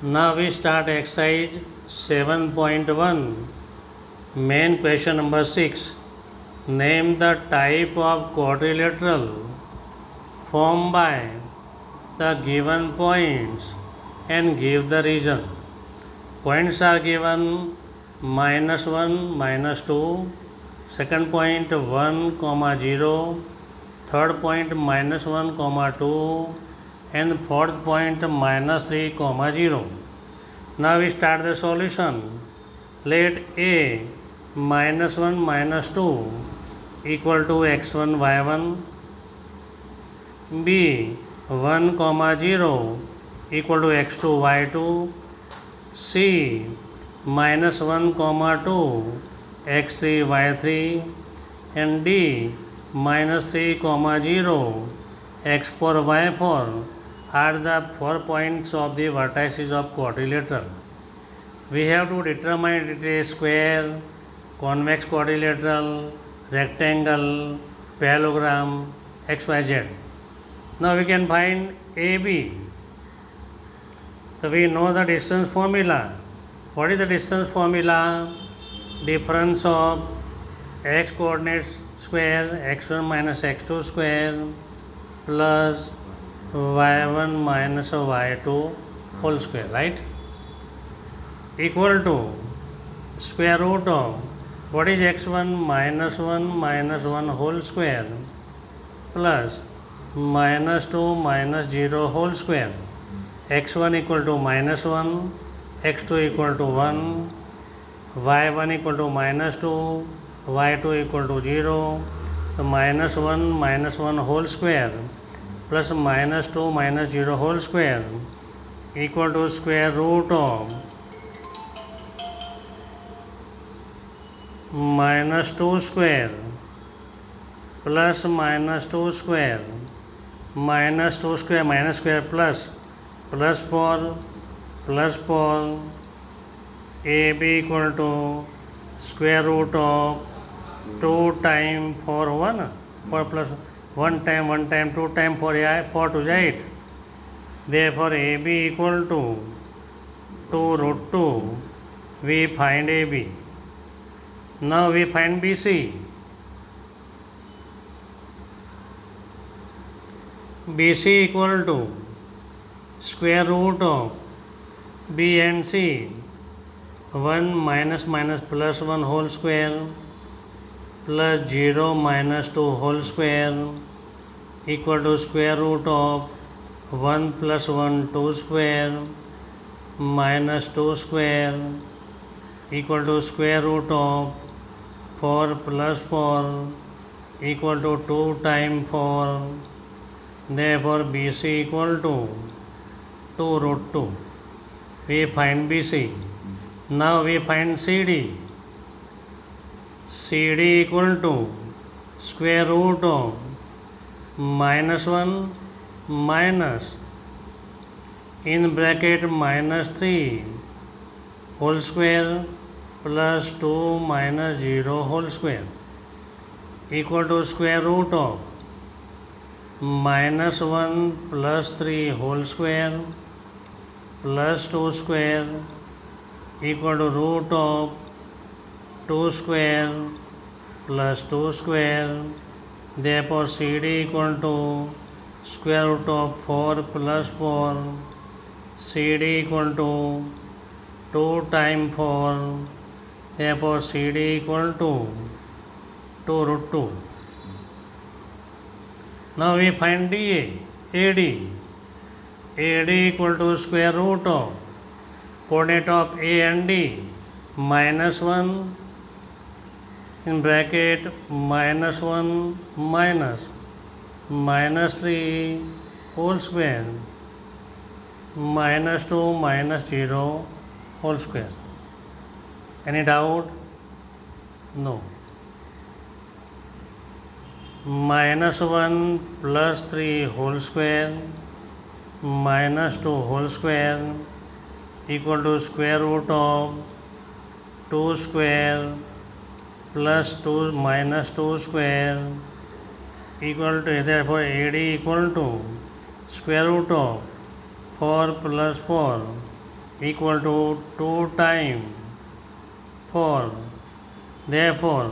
Now we start exercise 7.1. Main question number 6. Name the type of quadrilateral formed by the given points and give the reason. Points are given -1, -2, second point 1, 0, third point -1, 2, and fourth point -3, 0. Now we start the solution. Let a -1, -2 equal to x1, y1, b 1, 0 equal to x2, y2, c -1, 2 x3, y3, and d -3, 0 x4, y4 are the 4 points of the vertices of quadrilateral. We have to determine it is square, convex quadrilateral, rectangle, parallelogram, xyz. Now we can find AB. So we know the distance formula. What is the distance formula? Difference of x coordinates square, x1 minus x2 square, plus y1 minus y2 whole square, right? Equal to square root of what is x1 minus 1 whole square plus -2 minus 0 whole square. X1 equal to -1, x2 equal to 1, y1 equal to -2, y2 equal to 0. So -1 whole square plus -2 minus 0 whole square equal to square root of -2 square plus -2 square -2 square minus square plus 4 AB equal to square root of 2 times 4 1 4 plus 1 time 2 times 4 to 8. Therefore AB equal to 2 root 2. We find AB. Now we find BC. BC equal to square root of B and C, 1 minus plus 1 whole square plus 0 minus 2 whole square equal to square root of 1 plus 1 2 square minus 2 square equal to square root of 4 plus 4 equal to 2 times 4. Therefore BC equal to 2 root 2. We find BC. Now we find CD. CD equal to square root of -1 minus in bracket -3 whole square plus 2 minus 0 whole square equal to square root of -1 plus 3 whole square plus 2 square equal to root of 2 square plus 2 square. Therefore CD equal to square root of 4 plus 4. CD equal to 2 times 4. Therefore CD equal to 2 root 2. Now we find DA. AD. AD equal to square root of coordinate of A and D -1 in bracket -1 minus -3 whole square -2 minus 0 whole square. Any doubt? No. -1 plus 3 whole square -2 whole square equal to square root of 2 square plus 2 minus 2 square equal to, therefore AD equal to square root of 4 plus 4 equal to 2 times 4. Therefore,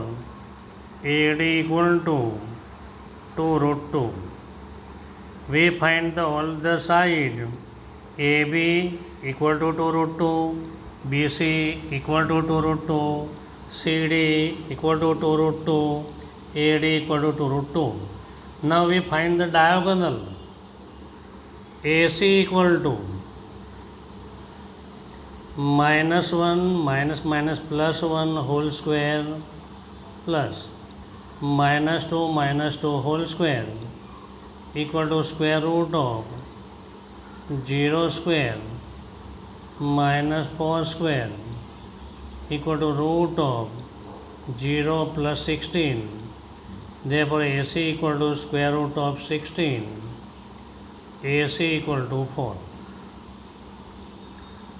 AD equal to 2 root 2. We find the all the side. AB equal to 2 root 2, BC equal to 2 root 2, CD equal to 2 root 2, AD equal to 2 root 2. Now we find the diagonal. AC equal to minus 1 minus minus plus 1 whole square plus minus 2 whole square equal to square root of 0 square minus 4 square equal to root of 0 plus 16. Therefore, AC equal to square root of 16. AC equal to 4.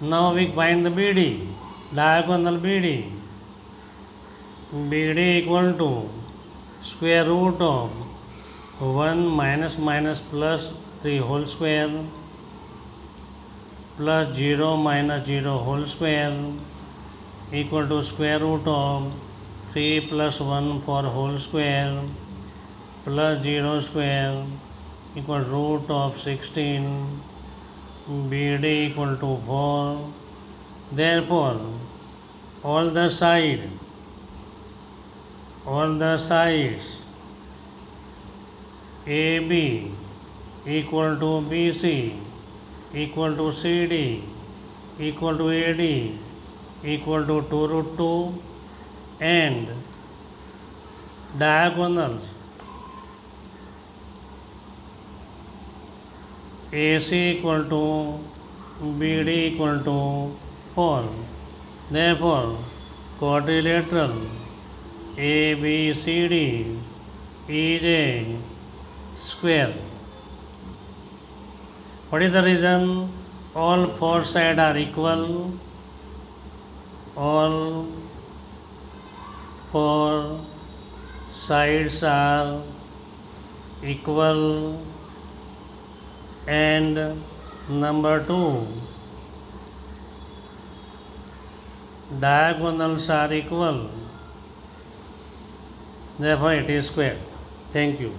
Now we find the BD, diagonal BD. BD equal to square root of 1 minus minus plus 3 whole square plus 0 minus 0 whole square equal to square root of 3 plus 1 for whole square plus 0 square equal root of 16. BD equal to 4. Therefore, all the sides AB equal to BC equal to CD equal to AD equal to 2 root 2 and diagonals AC equal to BD equal to 4. Therefore, quadrilateral ABCD is a square. What is the reason? All four sides are equal. All four sides are equal. And number 2, diagonals are equal. Therefore, it is square. Thank you.